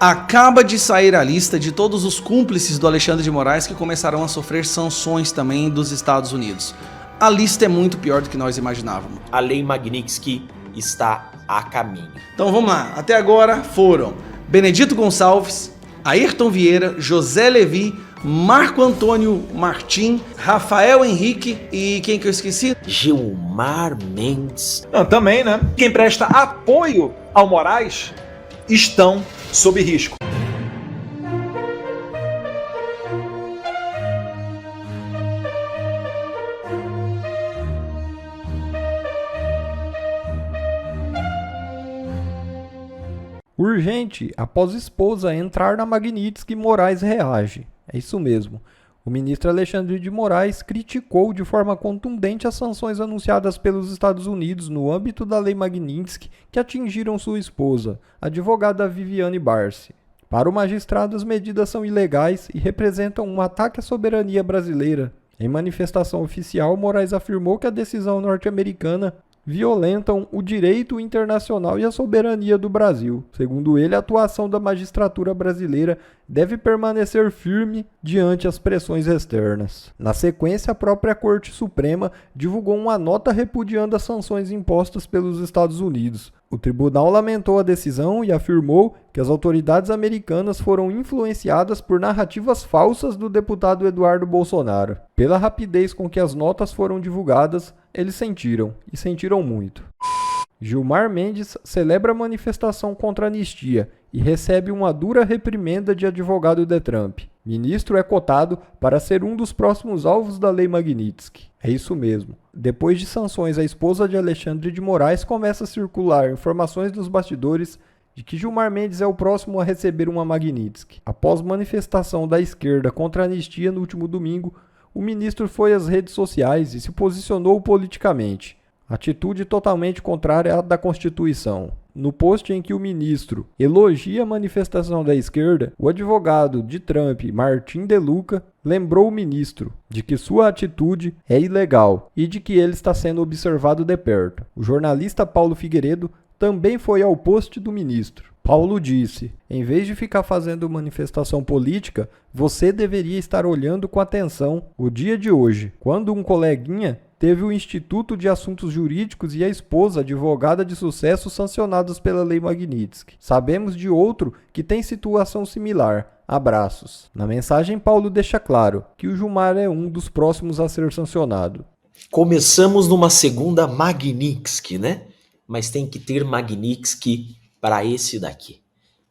Acaba de sair a lista de todos os cúmplices do Alexandre de Moraes que começarão a sofrer sanções também dos Estados Unidos. A lista é muito pior do que nós imaginávamos. A Lei Magnitsky está a caminho. Então vamos lá, até agora foram Benedito Gonçalves, Ayrton Vieira, José Levi, Marco Antônio Martim, Rafael Henrique e quem que eu esqueci? Gilmar Mendes. Também, né? Quem presta apoio ao Moraes estão sob risco. Urgente, após esposa entrar na Magnitsky, Moraes reage. É isso mesmo. O ministro Alexandre de Moraes criticou de forma contundente as sanções anunciadas pelos Estados Unidos no âmbito da Lei Magnitsky que atingiram sua esposa, a advogada Viviane Barsi. Para o magistrado, as medidas são ilegais e representam um ataque à soberania brasileira. Em manifestação oficial, Moraes afirmou que a decisão norte-americana violentam o direito internacional e a soberania do Brasil. Segundo ele, a atuação da magistratura brasileira deve permanecer firme diante as pressões externas. Na sequência, a própria Corte Suprema divulgou uma nota repudiando as sanções impostas pelos Estados Unidos. O tribunal lamentou a decisão e afirmou que as autoridades americanas foram influenciadas por narrativas falsas do deputado Eduardo Bolsonaro. Pela rapidez com que as notas foram divulgadas, eles sentiram muito. Gilmar Mendes celebra a manifestação contra a anistia e recebe uma dura reprimenda de advogado de Trump. Ministro é cotado para ser um dos próximos alvos da Lei Magnitsky. É isso mesmo. Depois de sanções, a esposa de Alexandre de Moraes começa a circular informações dos bastidores de que Gilmar Mendes é o próximo a receber uma Magnitsky. Após manifestação da esquerda contra a anistia no último domingo, o ministro foi às redes sociais e se posicionou politicamente. Atitude totalmente contrária à da Constituição. No post em que o ministro elogia a manifestação da esquerda, o advogado de Trump, Martin De Luca, lembrou o ministro de que sua atitude é ilegal e de que ele está sendo observado de perto. O jornalista Paulo Figueiredo também foi ao post do ministro. Paulo disse: em vez de ficar fazendo manifestação política, você deveria estar olhando com atenção o dia de hoje, quando um coleguinha teve o Instituto de Assuntos Jurídicos e a esposa, advogada de sucesso, sancionados pela Lei Magnitsky. Sabemos de outro que tem situação similar. Abraços. Na mensagem, Paulo deixa claro que o Gilmar é um dos próximos a ser sancionado. Começamos numa segunda Magnitsky, né? Mas tem que ter Magnitsky para esse daqui.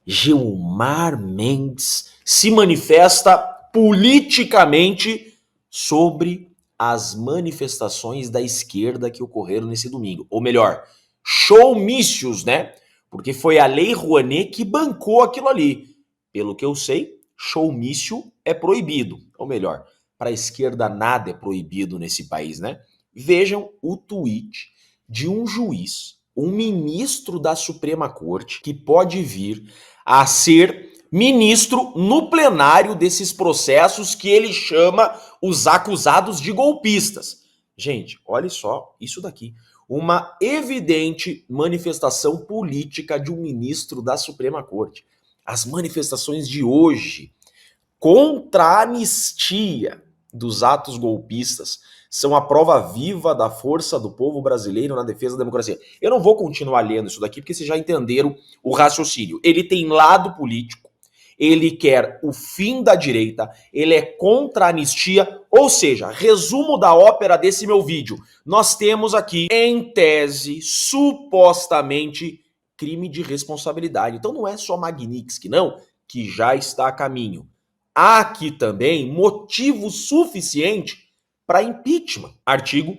Gilmar Mendes se manifesta politicamente sobre as manifestações da esquerda que ocorreram nesse domingo. Ou melhor, showmícios, né? Porque foi a Lei Rouanet que bancou aquilo ali. Pelo que eu sei, showmício é proibido. Ou melhor, para a esquerda nada é proibido nesse país, né? Vejam o tweet de um juiz, um ministro da Suprema Corte, que pode vir a ser ministro no plenário desses processos que ele chama os acusados de golpistas. Gente, olha só isso daqui. Uma evidente manifestação política de um ministro da Suprema Corte. As manifestações de hoje contra a anistia dos atos golpistas são a prova viva da força do povo brasileiro na defesa da democracia. Eu não vou continuar lendo isso daqui porque vocês já entenderam o raciocínio. Ele tem lado político, ele quer o fim da direita, ele é contra a anistia, ou seja, resumo da ópera desse meu vídeo. Nós temos aqui, em tese, supostamente, crime de responsabilidade. Então não é só Magnitsky, não, que já está a caminho. Há aqui também motivo suficiente para impeachment. Artigo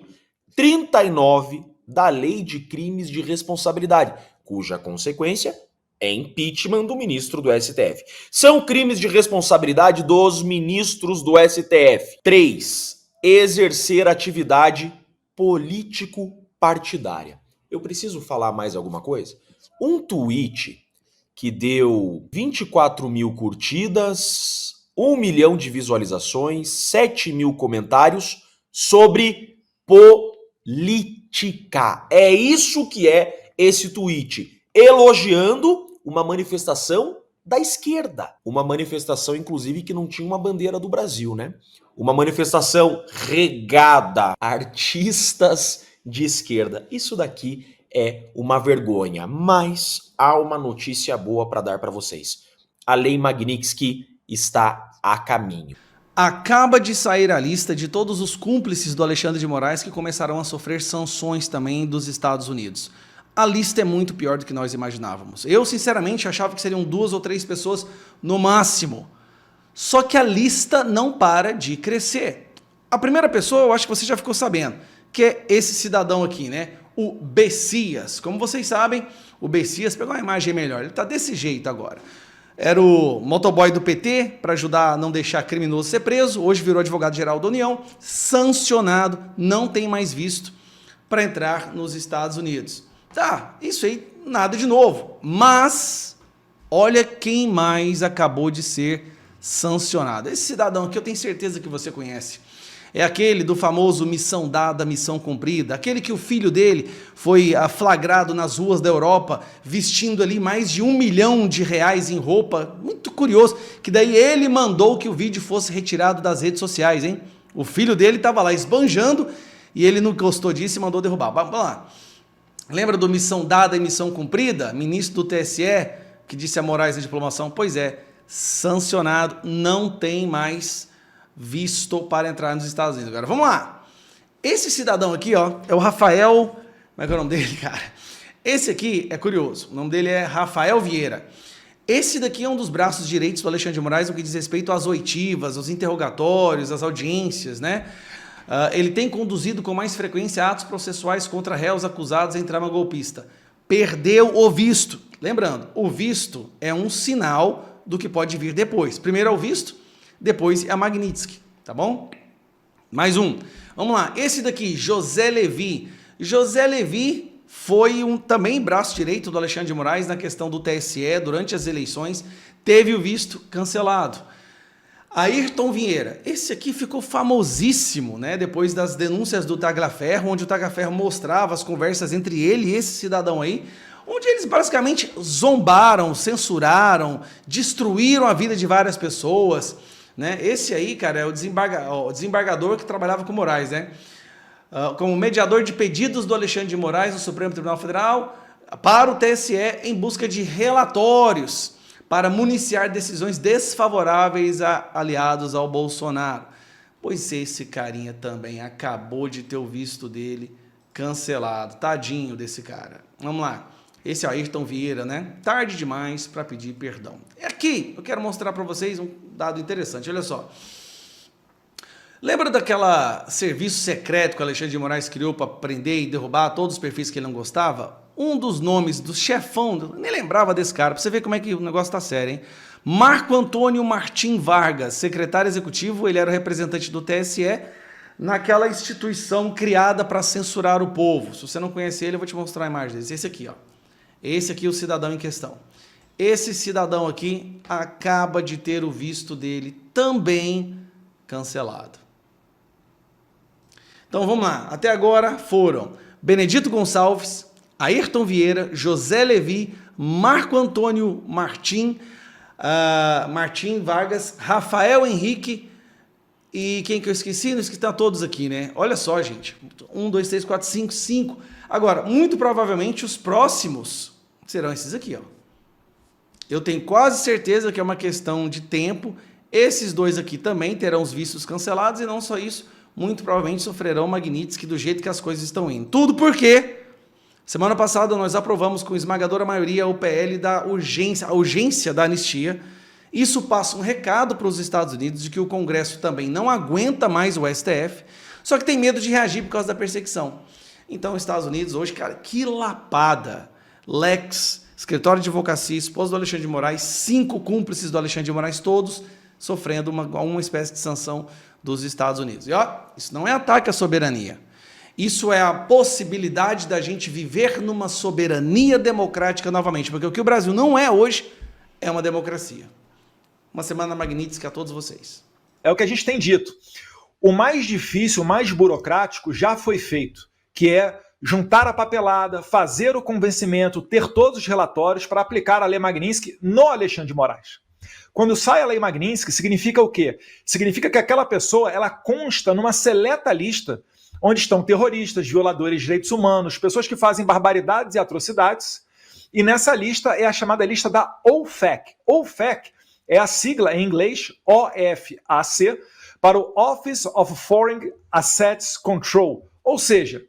39 da Lei de Crimes de Responsabilidade, cuja consequência é impeachment do ministro do STF. São crimes de responsabilidade dos ministros do STF. 3. Exercer atividade político-partidária. Eu preciso falar mais alguma coisa? Um tweet que deu 24 mil curtidas, 1 milhão de visualizações, 7 mil comentários sobre política. É isso que é esse tweet, elogiando uma manifestação da esquerda. Uma manifestação, inclusive, que não tinha uma bandeira do Brasil, né? Uma manifestação regada a artistas de esquerda. Isso daqui é uma vergonha, mas há uma notícia boa para dar para vocês. A Lei Magnitsky está a caminho. Acaba de sair a lista de todos os cúmplices do Alexandre de Moraes que começarão a sofrer sanções também dos Estados Unidos. A lista é muito pior do que nós imaginávamos. Eu, sinceramente, achava que seriam 2 ou 3 pessoas no máximo. Só que a lista não para de crescer. A primeira pessoa, eu acho que você já ficou sabendo, que é esse cidadão aqui, né? O Bessias. Como vocês sabem, o Bessias pegou uma imagem melhor. Ele tá desse jeito agora. Era o motoboy do PT, para ajudar a não deixar criminoso ser preso. Hoje virou advogado-geral da União, sancionado, não tem mais visto para entrar nos Estados Unidos. Tá, isso aí, nada de novo. Mas, olha quem mais acabou de ser sancionado. Esse cidadão aqui eu tenho certeza que você conhece. É aquele do famoso missão dada, missão cumprida. Aquele que o filho dele foi flagrado nas ruas da Europa, vestindo ali mais de R$1 milhão em roupa. Muito curioso, que daí ele mandou que o vídeo fosse retirado das redes sociais, hein? O filho dele estava lá esbanjando e ele não gostou disso e mandou derrubar. Vamos lá. Lembra do missão dada e missão cumprida? Ministro do TSE, que disse a Moraes na diplomação? Pois é, sancionado, não tem mais visto para entrar nos Estados Unidos. Agora, vamos lá. Esse cidadão aqui, ó, é o Rafael... Como é que é o nome dele, cara? Esse aqui é curioso. O nome dele é Rafael Vieira. Esse daqui é um dos braços direitos do Alexandre de Moraes no que diz respeito às oitivas, aos interrogatórios, às audiências, né? Ele tem conduzido com mais frequência atos processuais contra réus acusados em trama golpista. Perdeu o visto. Lembrando, o visto é um sinal do que pode vir depois. Primeiro é o visto, depois é a Magnitsky, tá bom? Mais um. Vamos lá. Esse daqui, José Levi. José Levi foi também braço direito do Alexandre de Moraes na questão do TSE durante as eleições. Teve o visto cancelado. Ayrton Vieira, esse aqui ficou famosíssimo, né? Depois das denúncias do Tagliaferro, onde o Tagliaferro mostrava as conversas entre ele e esse cidadão aí, onde eles basicamente zombaram, censuraram, destruíram a vida de várias pessoas, né? Esse aí, cara, é o desembargador que trabalhava com Moraes, né? Como mediador de pedidos do Alexandre de Moraes no Supremo Tribunal Federal para o TSE em busca de relatórios para municiar decisões desfavoráveis a aliados ao Bolsonaro. Pois esse carinha também acabou de ter o visto dele cancelado. Tadinho desse cara. Vamos lá. Esse é o Ayrton Vieira, né? Tarde demais para pedir perdão. Aqui eu quero mostrar para vocês um dado interessante. Olha só. Lembra daquela serviço secreto que o Alexandre de Moraes criou para prender e derrubar todos os perfis que ele não gostava? Um dos nomes do chefão, nem lembrava desse cara, para você ver como é que o negócio tá sério, hein? Marco Antônio Martim Vargas, secretário executivo, ele era o representante do TSE naquela instituição criada para censurar o povo. Se você não conhece ele, eu vou te mostrar a imagem dele. Esse aqui, ó. Esse aqui é o cidadão em questão. Esse cidadão aqui acaba de ter o visto dele também cancelado. Então vamos lá. Até agora foram Benedito Gonçalves, Ayrton Vieira, José Levi, Marco Antônio Martim Vargas, Rafael Henrique e quem que eu esqueci? Não esqueci, tá todos aqui, né? Olha só, gente. 1, 2, 3, 4, 5, 5. Agora, muito provavelmente os próximos serão esses aqui, ó. Eu tenho quase certeza que é uma questão de tempo. Esses dois aqui também terão os vistos cancelados e não só isso, muito provavelmente sofrerão Magnitsky do jeito que as coisas estão indo. Tudo porque semana passada nós aprovamos com esmagadora maioria o PL da urgência, a urgência da anistia. Isso passa um recado para os Estados Unidos de que o Congresso também não aguenta mais o STF, só que tem medo de reagir por causa da perseguição. Então, os Estados Unidos hoje, cara, que lapada. Lex, escritório de advocacia, esposa do Alexandre de Moraes, 5 cúmplices do Alexandre de Moraes, todos sofrendo uma espécie de sanção dos Estados Unidos. E ó, isso não é ataque à soberania. Isso é a possibilidade da gente viver numa soberania democrática novamente, porque o que o Brasil não é hoje é uma democracia. Uma semana Magnitsky a todos vocês. É o que a gente tem dito. O mais difícil, o mais burocrático já foi feito, que é juntar a papelada, fazer o convencimento, ter todos os relatórios para aplicar a Lei Magnitsky no Alexandre de Moraes. Quando sai a Lei Magnitsky, significa o quê? Significa que aquela pessoa ela consta numa seleta lista onde estão terroristas, violadores de direitos humanos, pessoas que fazem barbaridades e atrocidades, e nessa lista é a chamada lista da OFAC. OFAC é a sigla em inglês, OFAC, para o Office of Foreign Assets Control, ou seja,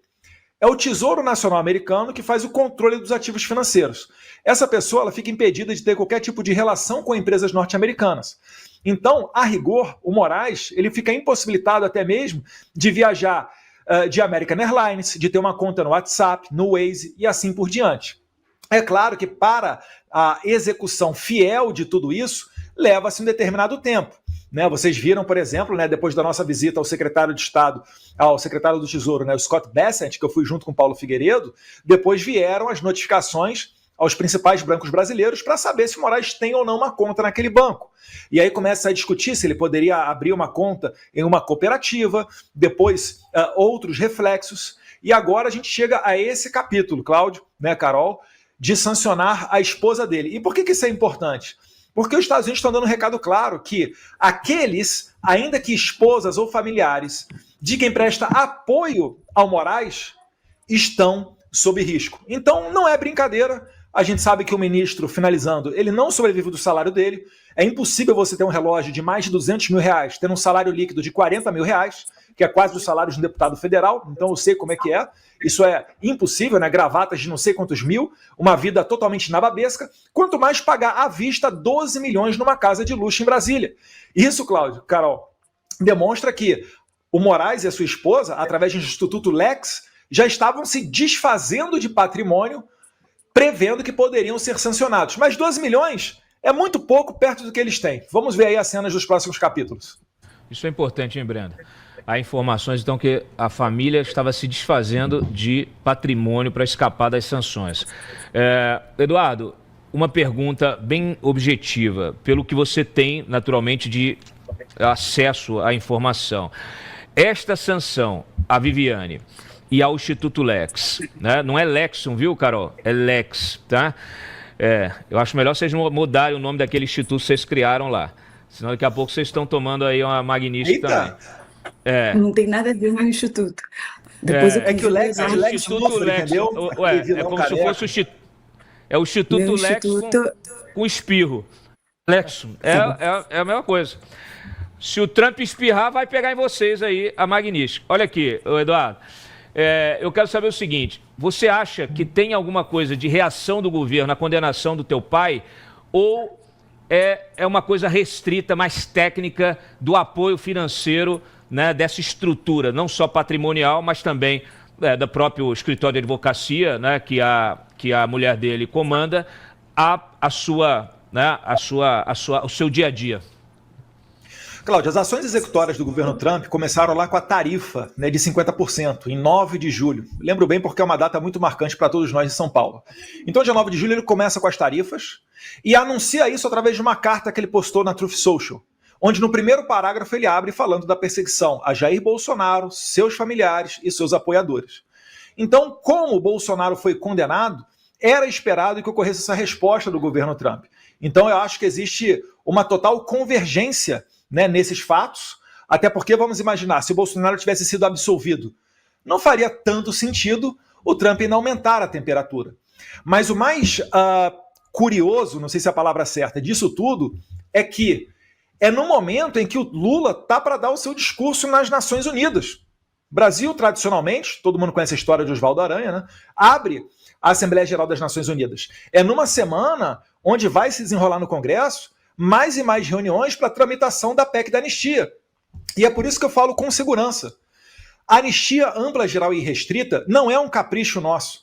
é o Tesouro Nacional Americano que faz o controle dos ativos financeiros. Essa pessoa ela fica impedida de ter qualquer tipo de relação com empresas norte-americanas. Então, a rigor, o Moraes ele fica impossibilitado até mesmo de viajar de American Airlines, de ter uma conta no WhatsApp, no Waze e assim por diante. É claro que para a execução fiel de tudo isso, leva-se um determinado tempo. Né? Vocês viram, por exemplo, né, depois da nossa visita ao secretário de Estado, ao secretário do Tesouro, né, o Scott Bessent, que eu fui junto com o Paulo Figueiredo, depois vieram as notificações aos principais bancos brasileiros para saber se o Moraes tem ou não uma conta naquele banco. E aí começa a discutir se ele poderia abrir uma conta em uma cooperativa, depois outros reflexos, e agora a gente chega a esse capítulo, Cláudio, né, Carol, de sancionar a esposa dele. E por que isso é importante? Porque os Estados Unidos estão dando um recado claro que aqueles, ainda que esposas ou familiares, de quem presta apoio ao Moraes, estão sob risco. Então, não é brincadeira. A gente sabe que o ministro, finalizando, ele não sobrevive do salário dele. É impossível você ter um relógio de mais de 200 mil reais, tendo um salário líquido de 40 mil reais, que é quase o salário de um deputado federal. Então, eu sei como é que é. Isso é impossível, né? Gravatas de não sei quantos mil, uma vida totalmente nababesca. Quanto mais pagar à vista 12 milhões numa casa de luxo em Brasília. Isso, Cláudio, Carol, demonstra que o Moraes e a sua esposa, através do Instituto Lex, já estavam se desfazendo de patrimônio, prevendo que poderiam ser sancionados. Mas 12 milhões é muito pouco perto do que eles têm. Vamos ver aí as cenas dos próximos capítulos. Isso é importante, hein, Brenda? Há informações, então, que a família estava se desfazendo de patrimônio para escapar das sanções. Eduardo, uma pergunta bem objetiva, pelo que você tem, naturalmente, de acesso à informação. Esta sanção à Viviane e ao Instituto Lex, né? Não é Lexum, viu, Carol? É Lex, tá? Eu acho melhor vocês mudarem o nome daquele instituto que vocês criaram lá. Senão daqui a pouco vocês estão tomando aí uma Magnitsky também. Não tem nada a ver com o Instituto. Depois É que o Lex é o Instituto Lex. É como se fosse o Instituto. É o Instituto Lex com espirro. Lexum. É a mesma coisa. Se o Trump espirrar, vai pegar em vocês aí a Magnitsky. Olha aqui, Eduardo. Eu quero saber o seguinte. Você acha que tem alguma coisa de reação do governo na condenação do teu pai? Ou é uma coisa restrita, mais técnica, do apoio financeiro, né, dessa estrutura, não só patrimonial, mas também do próprio escritório de advocacia, né, que a mulher dele comanda, o seu dia a dia? Cláudio, as ações executórias do governo Trump começaram lá com a tarifa, né, de 50%, em 9 de julho. Lembro bem porque é uma data muito marcante para todos nós em São Paulo. Então, dia 9 de julho, ele começa com as tarifas e anuncia isso através de uma carta que ele postou na Truth Social, onde no primeiro parágrafo ele abre falando da perseguição a Jair Bolsonaro, seus familiares e seus apoiadores. Então, como o Bolsonaro foi condenado, era esperado que ocorresse essa resposta do governo Trump. Então, eu acho que existe uma total convergência, né, nesses fatos, até porque, vamos imaginar, se o Bolsonaro tivesse sido absolvido, não faria tanto sentido o Trump não aumentar a temperatura. Mas o mais curioso, não sei se é a palavra certa, disso tudo, é que é no momento em que o Lula está para dar o seu discurso nas Nações Unidas. Brasil, tradicionalmente, todo mundo conhece a história de Oswaldo Aranha, né, abre a Assembleia Geral das Nações Unidas. É numa semana onde vai se desenrolar no Congresso mais e mais reuniões para a tramitação da PEC da anistia. E é por isso que eu falo com segurança. A anistia ampla, geral e restrita não é um capricho nosso.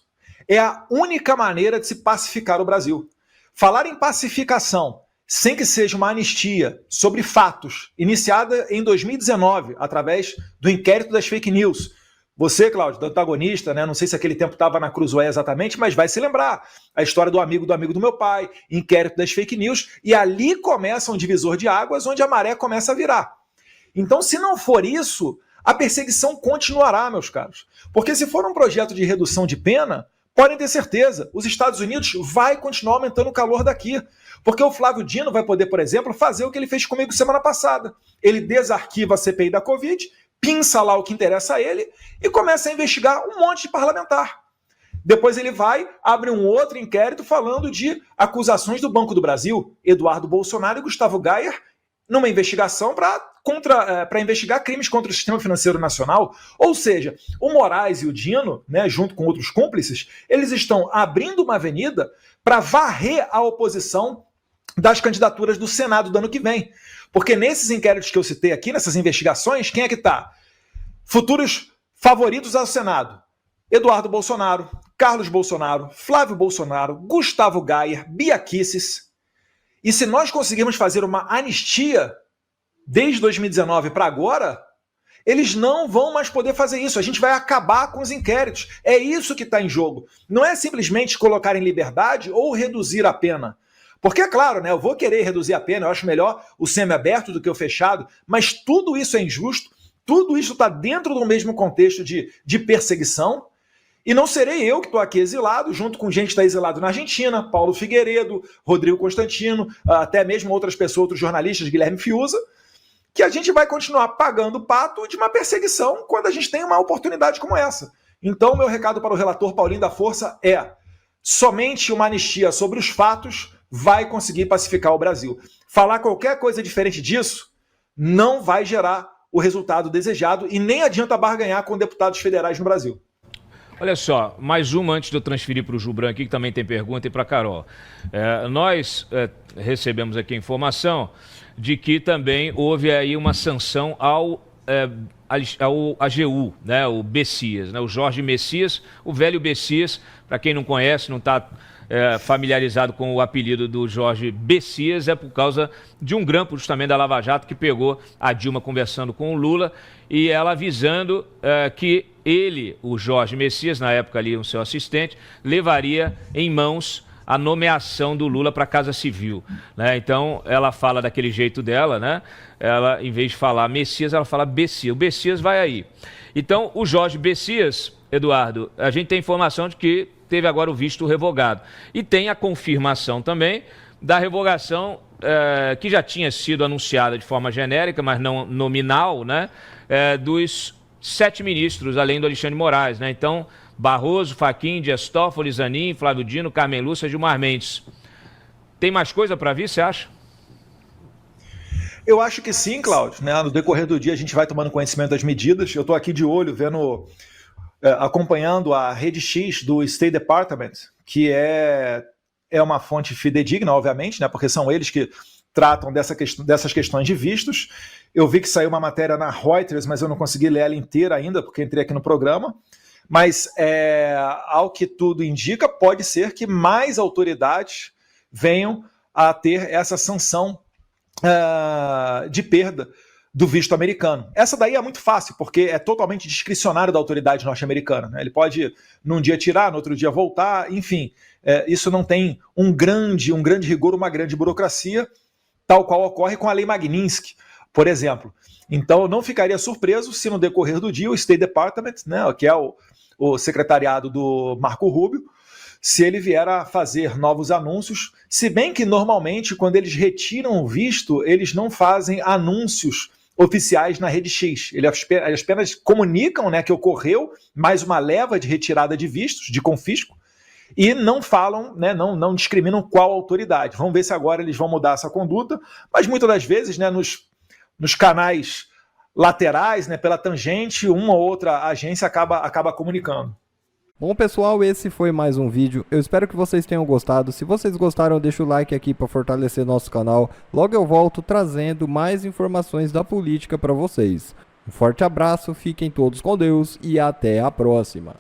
É a única maneira de se pacificar o Brasil. Falar em pacificação sem que seja uma anistia sobre fatos, iniciada em 2019, através do inquérito das fake news. Você, Cláudio, do antagonista, né? Não sei se aquele tempo estava na Cruzoé exatamente, mas vai se lembrar. A história do amigo do meu pai, inquérito das fake news, e ali começa um divisor de águas onde a maré começa a virar. Então, se não for isso, a perseguição continuará, meus caros. Porque se for um projeto de redução de pena, podem ter certeza, os Estados Unidos vai continuar aumentando o calor daqui. Porque o Flávio Dino vai poder, por exemplo, fazer o que ele fez comigo semana passada. Ele desarquiva a CPI da Covid, pinça lá o que interessa a ele e começa a investigar um monte de parlamentar. Depois ele vai, abre um outro inquérito falando de acusações do Banco do Brasil, Eduardo Bolsonaro e Gustavo Gayer, numa investigação para investigar crimes contra o sistema financeiro nacional. Ou seja, o Moraes e o Dino, né, junto com outros cúmplices, eles estão abrindo uma avenida para varrer a oposição das candidaturas do Senado do ano que vem. Porque nesses inquéritos que eu citei aqui, nessas investigações, quem é que está? Futuros favoritos ao Senado: Eduardo Bolsonaro, Carlos Bolsonaro, Flávio Bolsonaro, Gustavo Gayer, Bia Kicis. E se nós conseguirmos fazer uma anistia desde 2019 para agora, eles não vão mais poder fazer isso. A gente vai acabar com os inquéritos. É isso que está em jogo. Não é simplesmente colocar em liberdade ou reduzir a pena. Porque, é claro, né, eu vou querer reduzir a pena, eu acho melhor o semiaberto do que o fechado, mas tudo isso é injusto, tudo isso está dentro do mesmo contexto de perseguição. E não serei eu que estou aqui exilado, junto com gente que está exilado na Argentina, Paulo Figueiredo, Rodrigo Constantino, até mesmo outras pessoas, outros jornalistas, Guilherme Fiuza, que a gente vai continuar pagando o pato de uma perseguição quando a gente tem uma oportunidade como essa. Então, meu recado para o relator Paulinho da Força é: somente uma anistia sobre os fatos vai conseguir pacificar o Brasil. Falar qualquer coisa diferente disso não vai gerar o resultado desejado e nem adianta barganhar com deputados federais no Brasil. Olha só, mais uma antes de eu transferir para o Gilbran aqui, que também tem pergunta, e para a Carol. Nós recebemos aqui a informação de que também houve aí uma sanção ao AGU, né, o Bessias, né, o Jorge Messias, o velho Bessias. Para quem não conhece, não está familiarizado com o apelido do Jorge Bessias, é por causa de um grampo justamente da Lava Jato que pegou a Dilma conversando com o Lula e ela avisando que ele, o Jorge Messias, na época ali o seu assistente, levaria em mãos a nomeação do Lula para a Casa Civil, né? Então ela fala daquele jeito dela, né? Ela, em vez de falar Messias, ela fala Bessias. O Bessias vai aí. Então o Jorge Bessias, Eduardo, a gente tem informação de que teve agora o visto revogado. E tem a confirmação também da revogação que já tinha sido anunciada de forma genérica, mas não nominal, né? Dos 7 ministros, além do Alexandre de Moraes, né? Então, Barroso, Fachin, Dias Toffoli, Zanin, Flávio Dino, Carmen Lúcia, Gilmar Mendes. Tem mais coisa para vir, você acha? Eu acho que sim, Cláudio. Né? No decorrer do dia a gente vai tomando conhecimento das medidas. Eu estou aqui de olho, acompanhando a Rede X do State Department, que é uma fonte fidedigna, obviamente, né? Porque são eles que tratam dessas questões de vistos. Eu vi que saiu uma matéria na Reuters, mas eu não consegui ler ela inteira ainda, porque entrei aqui no programa. Mas, ao que tudo indica, pode ser que mais autoridades venham a ter essa sanção de perda do visto americano. Essa daí é muito fácil, porque é totalmente discricionário da autoridade norte-americana, né? Ele pode, num dia tirar, no outro dia voltar, enfim. Isso não tem um grande rigor, uma grande burocracia, tal qual ocorre com a Lei Magnitsky, por exemplo. Então, eu não ficaria surpreso se no decorrer do dia o State Department, né, que é o secretariado do Marco Rubio, se ele vier a fazer novos anúncios, se bem que normalmente quando eles retiram o visto, eles não fazem anúncios oficiais na Rede X. Eles apenas comunicam, né, que ocorreu mais uma leva de retirada de vistos, de confisco, e não falam, né, não discriminam qual autoridade. Vamos ver se agora eles vão mudar essa conduta, mas muitas das vezes, né, nos canais laterais, né, pela tangente, uma ou outra agência acaba comunicando. Bom, pessoal, esse foi mais um vídeo. Eu espero que vocês tenham gostado. Se vocês gostaram, deixa o like aqui para fortalecer nosso canal. Logo eu volto trazendo mais informações da política para vocês. Um forte abraço, fiquem todos com Deus e até a próxima.